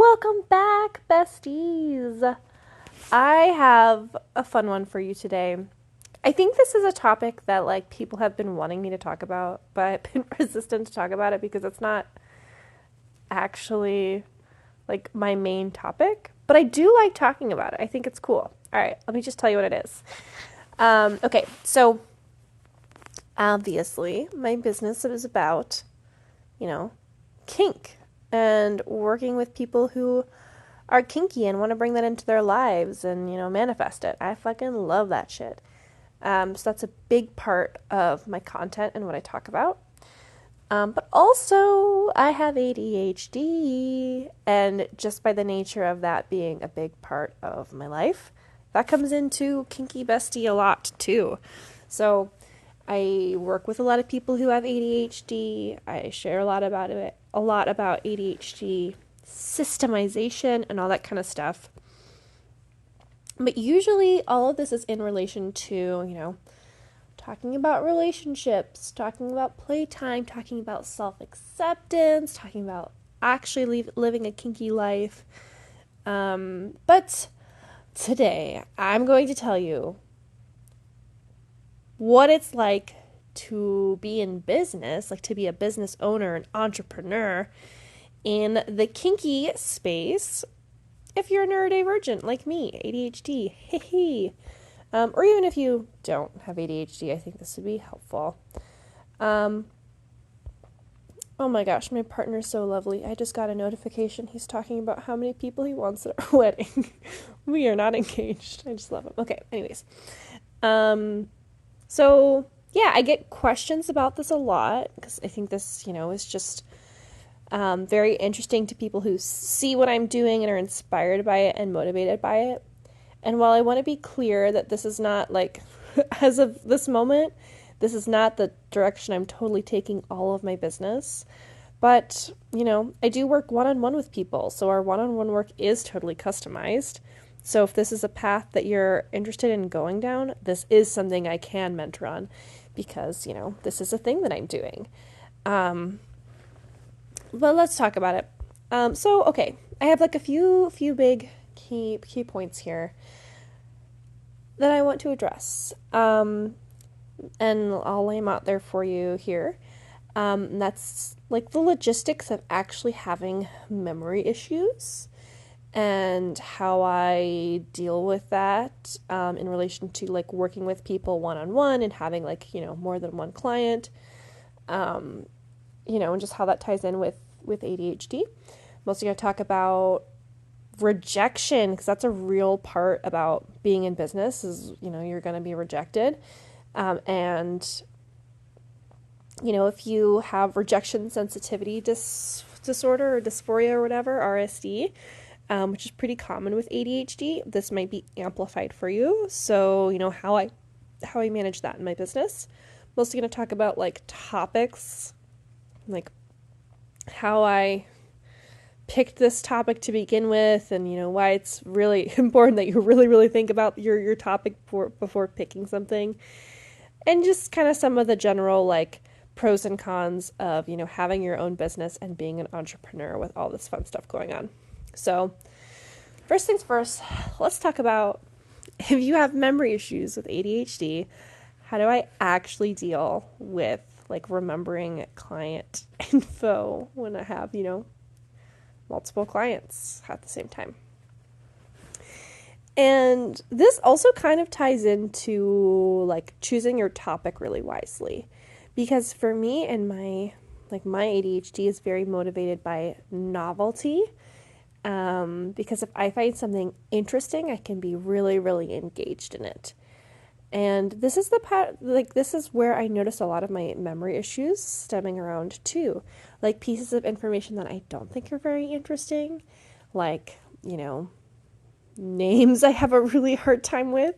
Welcome back, besties. I have a fun one for you today. I think this is a topic that people have been wanting me to talk about, but I've been resistant to talk about it because it's not actually my main topic, but I do like talking about it. I think it's cool. All right, let me just tell you what it is. Okay, so obviously my business is about, kink and working with people who are kinky and want to bring that into their lives and, manifest it. I fucking love that shit. So that's a big part of my content and what I talk about. But also, I have ADHD, and just by the nature of that being a big part of my life, that comes into Kinky Bestie a lot too. So I work with a lot of people who have ADHD. I share a lot about it, a lot about ADHD systemization and all that kind of stuff. But usually all of this is in relation to, talking about relationships, talking about playtime, talking about self-acceptance, talking about actually living a kinky life. But today I'm going to tell you what it's like to be in business, to be a business owner, an entrepreneur in the kinky space if you're neurodivergent like me, ADHD, or even if you don't have ADHD, I think this would be helpful. Oh my gosh, my partner's so lovely. I just got a notification. He's talking about how many people he wants at our wedding. We are not engaged. I just love him. Okay, anyways. So yeah, I get questions about this a lot because I think this, is just very interesting to people who see what I'm doing and are inspired by it and motivated by it. And while I want to be clear that this is not as of this moment, this is not the direction I'm totally taking all of my business. But, I do work one-on-one with people. So our one-on-one work is totally customized. So if this is a path that you're interested in going down, this is something I can mentor on because, this is a thing that I'm doing. But let's talk about it. Okay, I have a few big key points here that I want to address. And I'll lay them out there for you here. That's the logistics of actually having memory issues and how I deal with that in relation to working with people one-on-one and having more than one client. And just how that ties in with ADHD. I'm also going to talk about rejection because that's a real part about being in business is, you're going to be rejected. And if you have rejection sensitivity disorder or dysphoria or whatever, RSD, which is pretty common with ADHD, this might be amplified for you. So, how I manage that in my business. I'm mostly going to talk about topics, how I picked this topic to begin with and, why it's really important that you really think about your topic before picking something. And just kind of some of the general, pros and cons of, having your own business and being an entrepreneur with all this fun stuff going on. So, first things first, let's talk about if you have memory issues with ADHD, how do I actually deal with remembering client info when I have, multiple clients at the same time. And this also kind of ties into choosing your topic really wisely, because for me and my ADHD is very motivated by novelty. Because if I find something interesting, I can be really engaged in it. And this is the part, this is where I notice a lot of my memory issues stemming around too. Pieces of information that I don't think are very interesting, names I have a really hard time with,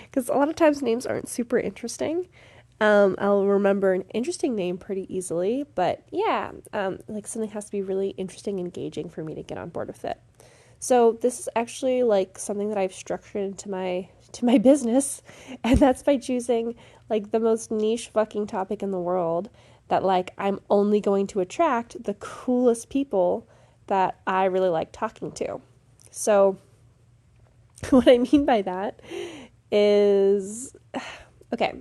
because a lot of times names aren't super interesting. I'll remember an interesting name pretty easily, but yeah, something has to be really interesting, engaging for me to get on board with it. So this is actually something that I've structured into my business, and that's by choosing the most niche fucking topic in the world that I'm only going to attract the coolest people that I really like talking to. So what I mean by that is, okay,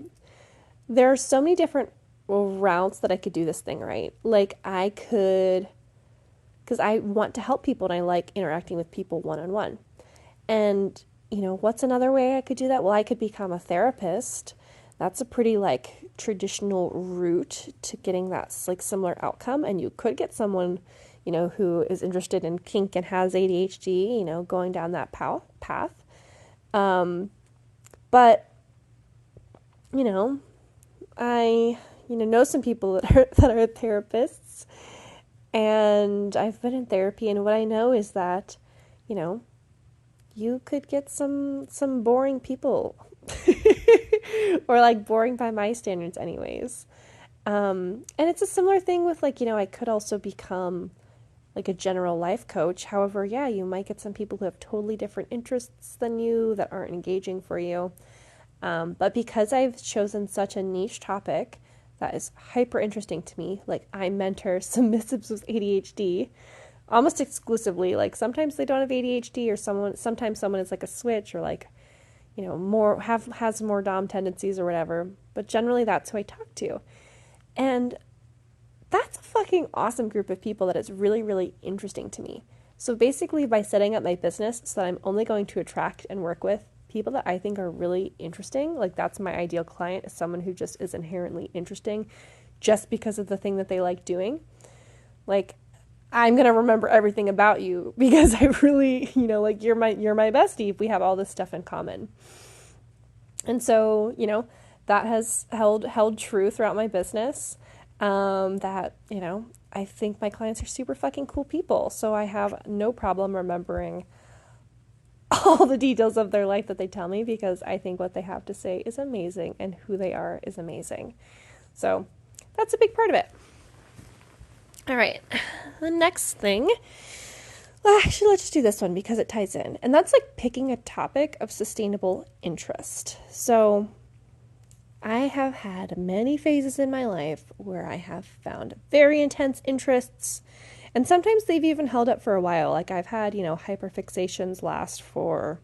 there are so many different routes that I could do this thing, right? Like I could, because I want to help people and I like interacting with people one-on-one. And, what's another way I could do that? Well, I could become a therapist. That's a pretty like traditional route to getting that like similar outcome. And you could get someone, who is interested in kink and has ADHD, going down that path. But, I, know some people that are therapists, and I've been in therapy, and what I know is that, you could get some boring people, or like boring by my standards anyways. And it's a similar thing with like, I could also become like a general life coach. However, yeah, you might get some people who have totally different interests than you that aren't engaging for you. But because I've chosen such a niche topic that is hyper interesting to me, like I mentor submissives with ADHD almost exclusively. Like sometimes they don't have ADHD, or sometimes someone is like a switch, or like, has more dom tendencies or whatever. But generally that's who I talk to. And that's a fucking awesome group of people that is really, really interesting to me. So basically by setting up my business so that I'm only going to attract and work with people that I think are really interesting, like that's my ideal client, is someone who just is inherently interesting just because of the thing that they like doing. Like I'm going to remember everything about you because I really, like you're my bestie if we have all this stuff in common. And so, that has held true throughout my business. That, I think my clients are super fucking cool people. So I have no problem remembering all the details of their life that they tell me, because I think what they have to say is amazing and who they are is amazing. So that's a big part of it. All right. The next thing, well, actually, let's just do this one because it ties in. And that's like picking a topic of sustainable interest. So I have had many phases in my life where I have found very intense interests, and sometimes they've even held up for a while. Like I've had, hyperfixations last for,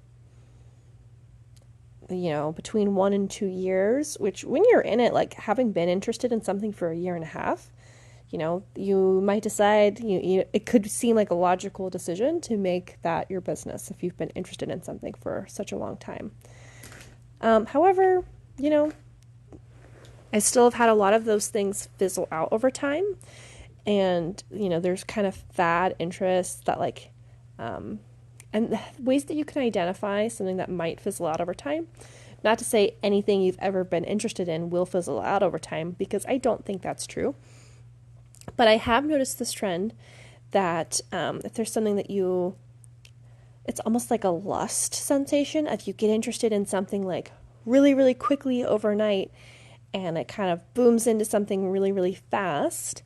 between 1 and 2 years, which when you're in it, like having been interested in something for a year and a half, you might decide, it could seem like a logical decision to make that your business if you've been interested in something for such a long time. However, I still have had a lot of those things fizzle out over time. And, there's kind of fad interests that like, and ways that you can identify something that might fizzle out over time. Not to say anything you've ever been interested in will fizzle out over time, because I don't think that's true. But I have noticed this trend that if there's something that it's almost like a lust sensation. If you get interested in something like really, really quickly overnight, and it kind of booms into something really, really fast.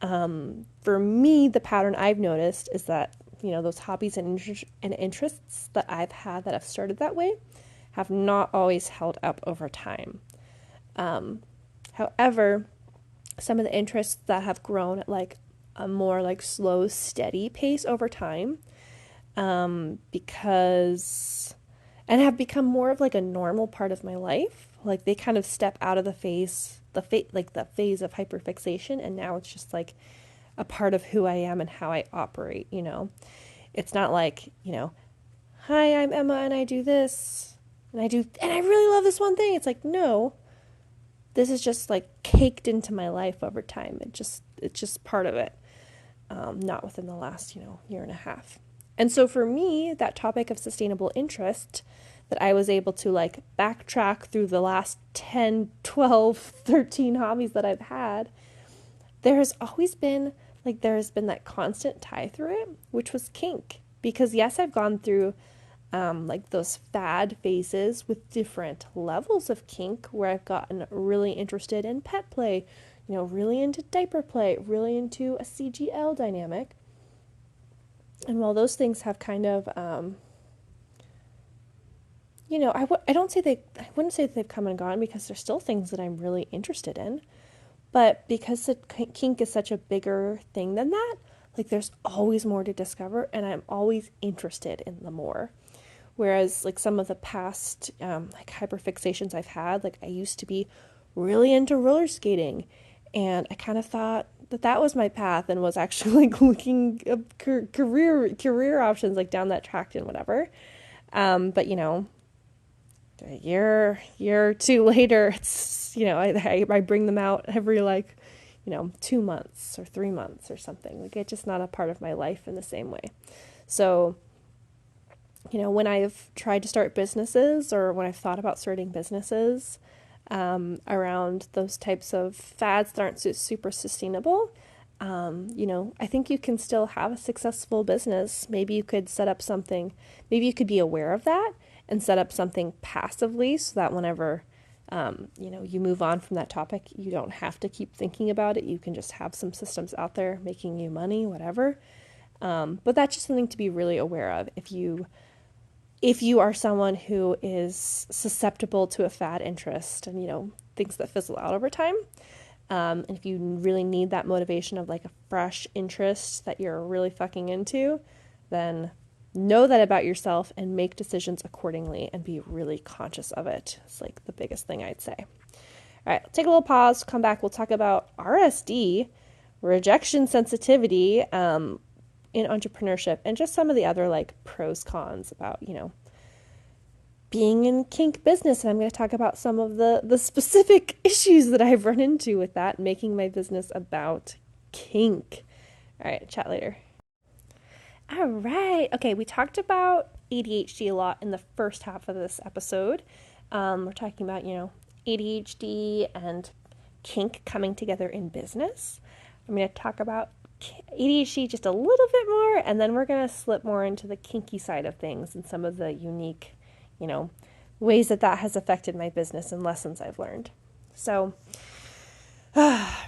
For me, the pattern I've noticed is that, those hobbies and interests that I've had that have started that way have not always held up over time. However, some of the interests that have grown at like a more like slow, steady pace over time, because, and have become more of like a normal part of my life. Like they kind of step out of the phase of hyperfixation, and now it's just like a part of who I am and how I operate, It's not like, hi, I'm Emma and I do this, and I really love this one thing. It's like, no, this is just like caked into my life over time. It's just part of it, not within the last, year and a half. And so for me, that topic of sustainable interest that I was able to like backtrack through the last 10, 12, 13 hobbies that I've had, there's been that constant tie through it, which was kink. Because yes, I've gone through like those fad phases with different levels of kink, where I've gotten really interested in pet play, really into diaper play, really into a CGL dynamic. And while those things have kind of, I wouldn't say that they've come and gone, because there's still things that I'm really interested in. But because kink is such a bigger thing than that, Like there's always more to discover, and I'm always interested in the more. Whereas like some of the past like hyperfixations I've had, like I used to be really into roller skating, and I kind of thought that that was my path, and was actually like looking up career options like down that track and whatever. But you know, a year or two later, it's, you know, I bring them out every like, you know, 2 months or 3 months or something. Like it's just not a part of my life in the same way. So, you know, when I've tried to start businesses, or when I've thought about starting businesses around those types of fads that aren't super sustainable, you know, I think you can still have a successful business. Maybe you could set up something, maybe you could be aware of that and set up something passively, so that whenever, you know, you move on from that topic, you don't have to keep thinking about it. You can just have some systems out there making you money, whatever. But that's just something to be really aware of. If you are someone who is susceptible to a fad interest and, you know, things that fizzle out over time, and if you really need that motivation of like a fresh interest that you're really fucking into, then know that about yourself and make decisions accordingly and be really conscious of it. It's like the biggest thing I'd say. All right, take a little pause, come back. We'll talk about RSD, rejection sensitivity, in entrepreneurship, and just some of the other like pros, cons about, you know, being in kink business. And I'm going to talk about some of the specific issues that I've run into with that, making my business about kink. All right, chat later. All right. Okay, we talked about ADHD a lot in the first half of this episode. We're talking about, you know, ADHD and kink coming together in business. I'm going to talk about ADHD just a little bit more, and then we're going to slip more into the kinky side of things and some of the unique, you know, ways that that has affected my business and lessons I've learned. So,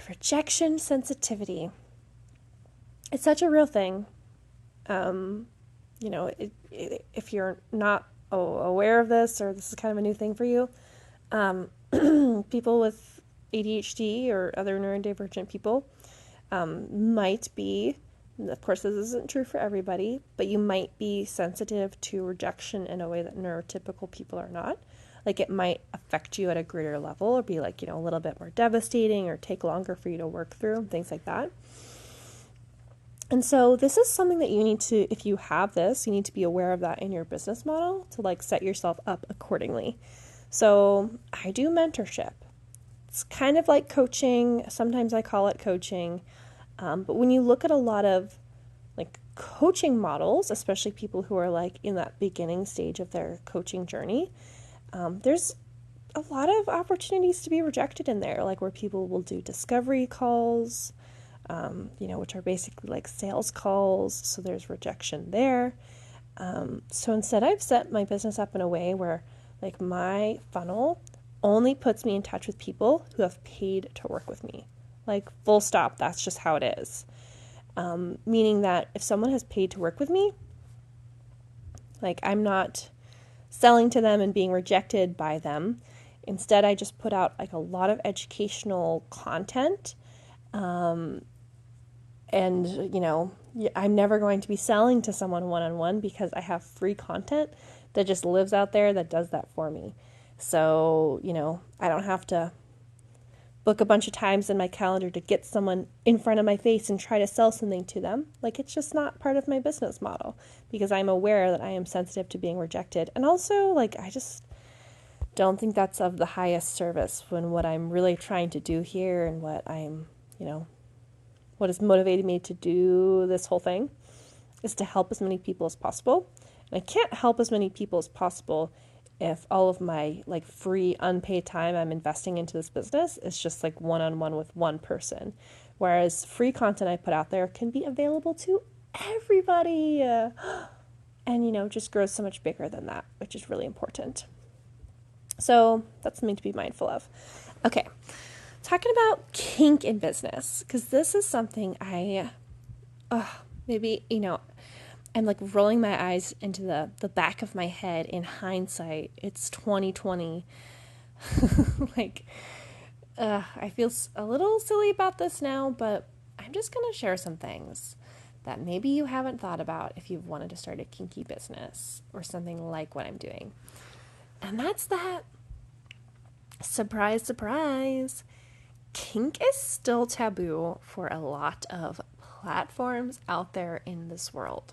rejection sensitivity. It's such a real thing. You know, if you're not aware of this, or this is kind of a new thing for you, people with ADHD or other neurodivergent people might be, of course this isn't true for everybody, but you might be sensitive to rejection in a way that neurotypical people are not. Like it might affect you at a greater level, or be like, you know, a little bit more devastating, or take longer for you to work through, things like that. And so this is something that you need to, if you have this, you need to be aware of that in your business model to like set yourself up accordingly. So I do mentorship. It's kind of like coaching. Sometimes I call it coaching. But when you look at a lot of like coaching models, especially people who are like in that beginning stage of their coaching journey, there's a lot of opportunities to be rejected in there, like where people will do discovery calls, you know, which are basically like sales calls. So there's rejection there. So instead, I've set my business up in a way where like my funnel only puts me in touch with people who have paid to work with me. Like full stop. That's just how it is. Meaning that if someone has paid to work with me, like I'm not selling to them and being rejected by them. Instead, I just put out like a lot of educational content. And, you know, I'm never going to be selling to someone one-on-one because I have free content that just lives out there that does that for me. So, you know, I don't have to book a bunch of times in my calendar to get someone in front of my face and try to sell something to them. Like, it's just not part of my business model because I'm aware that I am sensitive to being rejected. And also, like, I just don't think that's of the highest service when what I'm really trying to do here and what I'm, you know, what has motivated me to do this whole thing is to help as many people as possible. And I can't help as many people as possible if all of my like free unpaid time I'm investing into this business is just like one-on-one with one person. Whereas free content I put out there can be available to everybody. And, you know, just grows so much bigger than that, which is really important. So that's something to be mindful of. Okay. Talking about kink in business, because this is something I, maybe, you know, I'm like rolling my eyes into the back of my head in hindsight. It's 2020. Like, I feel a little silly about this now, but I'm just going to share some things that maybe you haven't thought about if you've wanted to start a kinky business or something like what I'm doing. And that's that. Surprise, surprise. Kink is still taboo for a lot of platforms out there in this world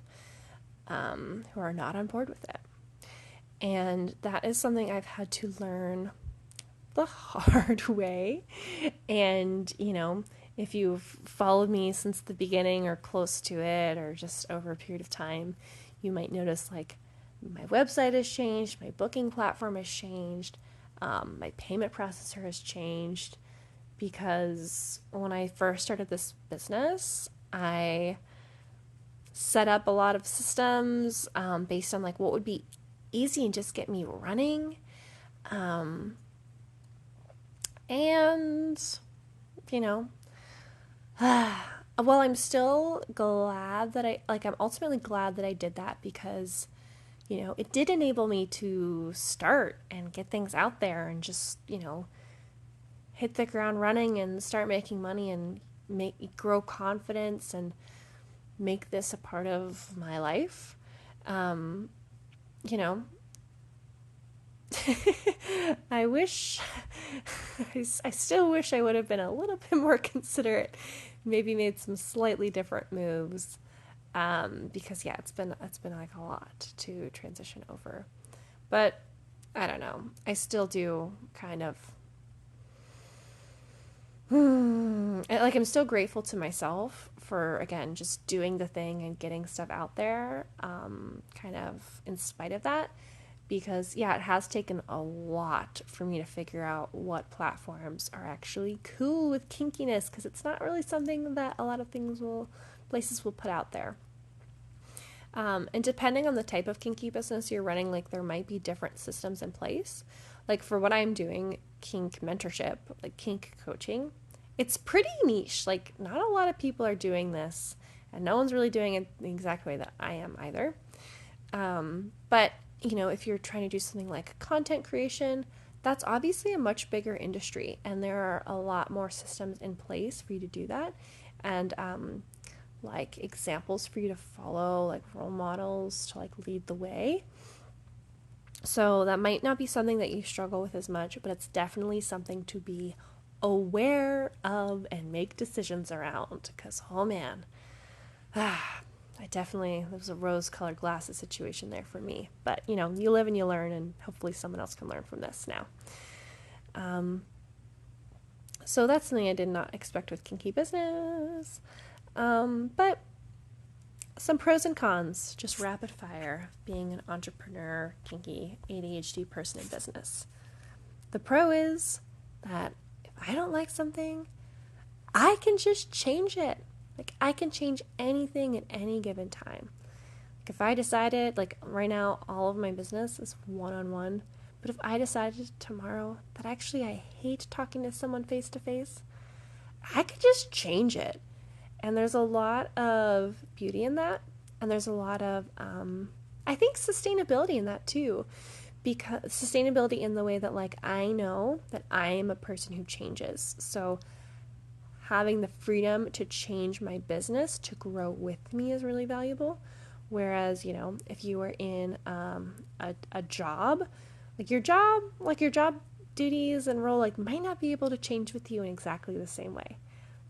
who are not on board with it. And that is something I've had to learn the hard way. And, if you've followed me since the beginning or close to it or just over a period of time, you might notice like my website has changed, my booking platform has changed, my payment processor has changed, because when I first started this business, I set up a lot of systems based on like what would be easy and just get me running. And, well, I'm still glad that I'm ultimately glad that I did that, because, it did enable me to start and get things out there and just, hit the ground running and start making money and grow confidence and make this a part of my life. I still wish I would have been a little bit more considerate, maybe made some slightly different moves, because it's been like a lot to transition over, but I don't know, I still do kind of, I'm still grateful to myself for, again, just doing the thing and getting stuff out there, kind of in spite of that. Because, it has taken a lot for me to figure out what platforms are actually cool with kinkiness, because it's not really something that a lot of places will put out there. And depending on the type of kinky business you're running, like there might be different systems in place. Like for what I'm doing, kink mentorship, like kink coaching, it's pretty niche. Like not a lot of people are doing this, and no one's really doing it the exact way that I am either. But if you're trying to do something like content creation, that's obviously a much bigger industry, and there are a lot more systems in place for you to do that, and like examples for you to follow, like role models to like lead the way. So that might not be something that you struggle with as much, but it's definitely something to be aware of and make decisions around, because oh man, there was a rose-colored glasses situation there for me. But, you live and you learn, and hopefully someone else can learn from this now. So that's something I did not expect with kinky business. But some pros and cons, just rapid fire, being an entrepreneur, kinky, ADHD person in business. The pro is that if I don't like something, I can just change it. Like, I can change anything at any given time. Like, if I decided, like, right now, all of my business is one-on-one, but if I decided tomorrow that actually I hate talking to someone face-to-face, I could just change it. And there's a lot of beauty in that, and there's a lot of, I think, sustainability in that, too. Because sustainability in the way that, like, I know that I am a person who changes. So having the freedom to change my business to grow with me is really valuable. Whereas, if you were in a job, your job duties and role might not be able to change with you in exactly the same way.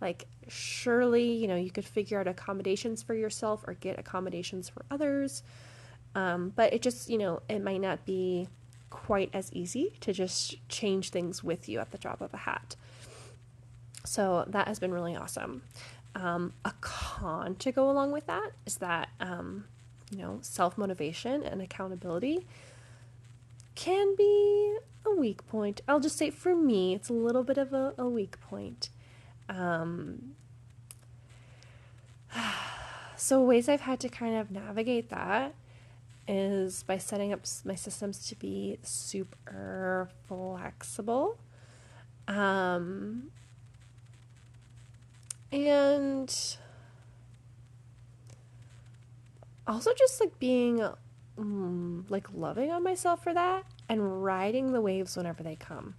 Like, surely, you could figure out accommodations for yourself or get accommodations for others. But it just, it might not be quite as easy to just change things with you at the drop of a hat. So that has been really awesome. A con to go along with that is that, self-motivation and accountability can be a weak point. I'll just say for me, it's a little bit of a weak point. So ways I've had to kind of navigate that is by setting up my systems to be super flexible. And also just being loving on myself for that and riding the waves whenever they come.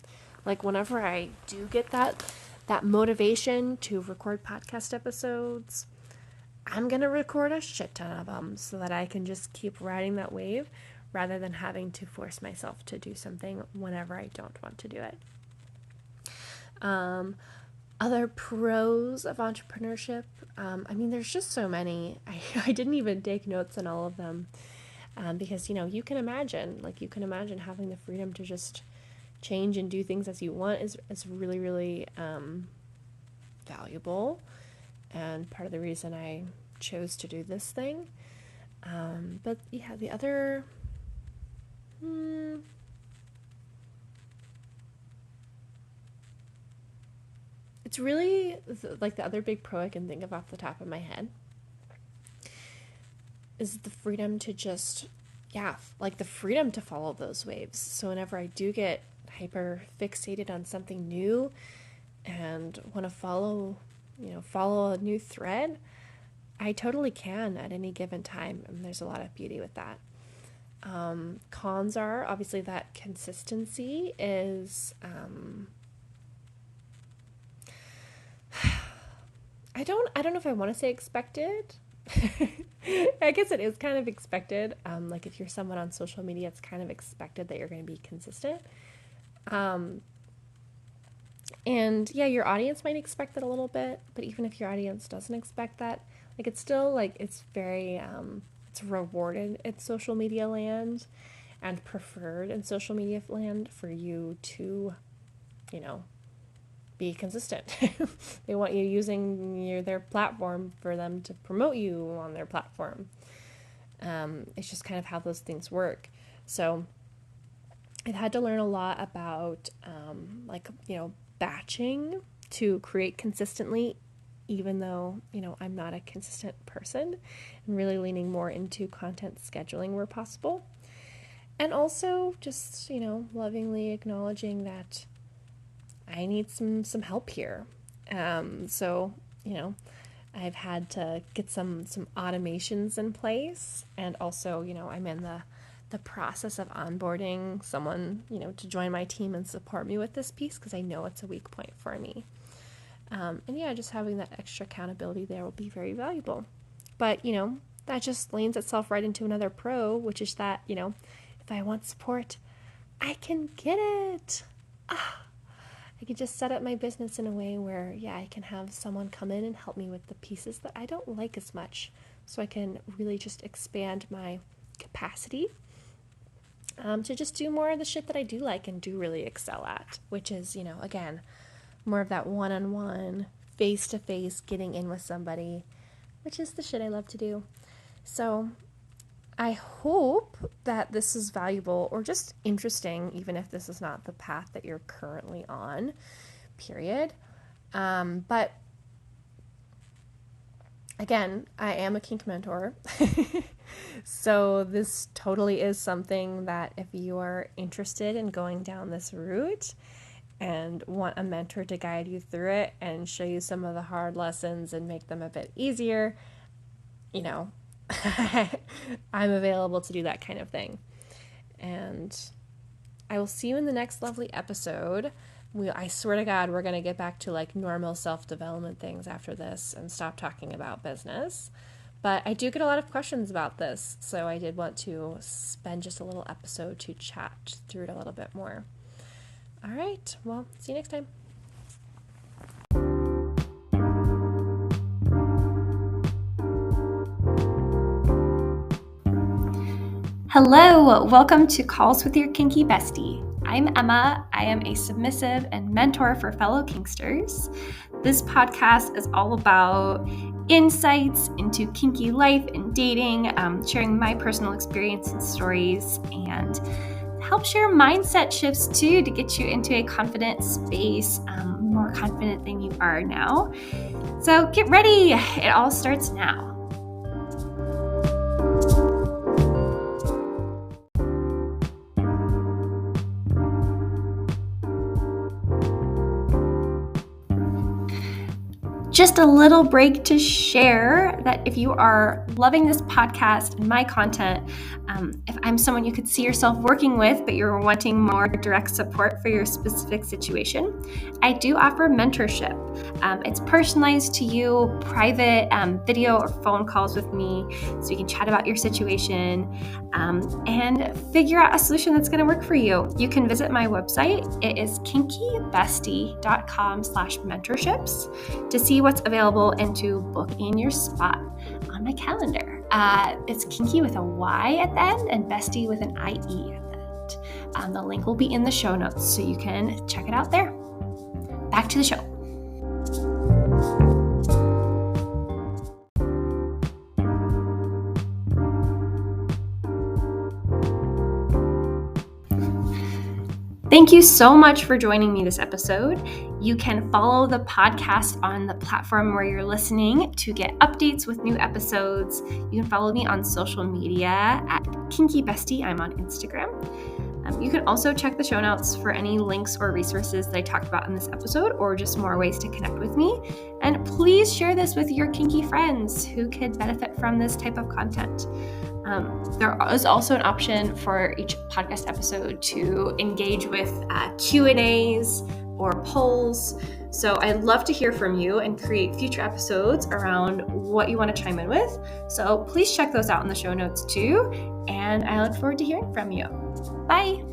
Like whenever I do get that motivation to record podcast episodes, I'm going to record a shit ton of them so that I can just keep riding that wave rather than having to force myself to do something whenever I don't want to do it. Other pros of entrepreneurship, there's just so many. I didn't even take notes on all of them because, you can imagine having the freedom to just change and do things as you want is really, really valuable, and part of the reason I chose to do this thing. But yeah, the other it's really like the other big pro I can think of off the top of my head is the freedom to just the freedom to follow those waves. So whenever I do get hyper fixated on something new and want to follow a new thread, I totally can at any given time, and there's a lot of beauty with that. Cons are obviously that consistency is I don't know if I want to say expected. I guess it is kind of expected. Like if you're someone on social media, it's kind of expected that you're going to be consistent. And yeah, your audience might expect it a little bit, but even if your audience doesn't expect that, like it's still like it's very it's rewarded in social media land and preferred in social media land for you to, be consistent. They want you using their platform for them to promote you on their platform. It's just kind of how those things work. So I've had to learn a lot about batching to create consistently, even though, I'm not a consistent person, and really leaning more into content scheduling where possible. And also just, lovingly acknowledging that I need some help here. So, I've had to get some automations in place, and also, I'm in the process of onboarding someone, to join my team and support me with this piece because I know it's a weak point for me. And yeah, just having that extra accountability there will be very valuable. But, that just leans itself right into another pro, which is that, if I want support, I can get it. I could just set up my business in a way where, I can have someone come in and help me with the pieces that I don't like as much, so I can really just expand my capacity to just do more of the shit that I do like and do really excel at, which is, again, more of that one-on-one, face-to-face, getting in with somebody, which is the shit I love to do. So I hope that this is valuable or just interesting, even if this is not the path that you're currently on, period. But again, I am a kink mentor. So this totally is something that if you are interested in going down this route and want a mentor to guide you through it and show you some of the hard lessons and make them a bit easier, I'm available to do that kind of thing. And I will see you in the next lovely episode. I swear to God, we're going to get back to like normal self-development things after this and stop talking about business. But I do get a lot of questions about this, so I did want to spend just a little episode to chat through it a little bit more. All right, well, see you next time. Hello, welcome to Calls with Your Kinky Bestie. I'm Emma. I am a submissive and mentor for fellow kinksters. This podcast is all about insights into kinky life and dating, sharing my personal experience and stories, and help share mindset shifts too to get you into a confident space, more confident than you are now. So get ready. It all starts now. Just a little break to share that if you are loving this podcast and my content, if I'm someone you could see yourself working with, but you're wanting more direct support for your specific situation, I do offer mentorship. It's personalized to you, private video or phone calls with me, so you can chat about your situation and figure out a solution that's going to work for you. You can visit my website. It is kinkybestie.com/mentorships to see what's available and to book in your spot on my calendar. It's Kinky with a Y at the end and Bestie with an IE at the end. The link will be in the show notes, so you can check it out there. Back to the show. Thank you so much for joining me this episode. You can follow the podcast on the platform where you're listening to get updates with new episodes. You can follow me on social media at Kinky Bestie. I'm on Instagram. You can also check the show notes for any links or resources that I talked about in this episode, or just more ways to connect with me. And please share this with your kinky friends who could benefit from this type of content. There is also an option for each podcast episode to engage with Q&As or polls. So I'd love to hear from you and create future episodes around what you want to chime in with. So please check those out in the show notes too. And I look forward to hearing from you. Bye.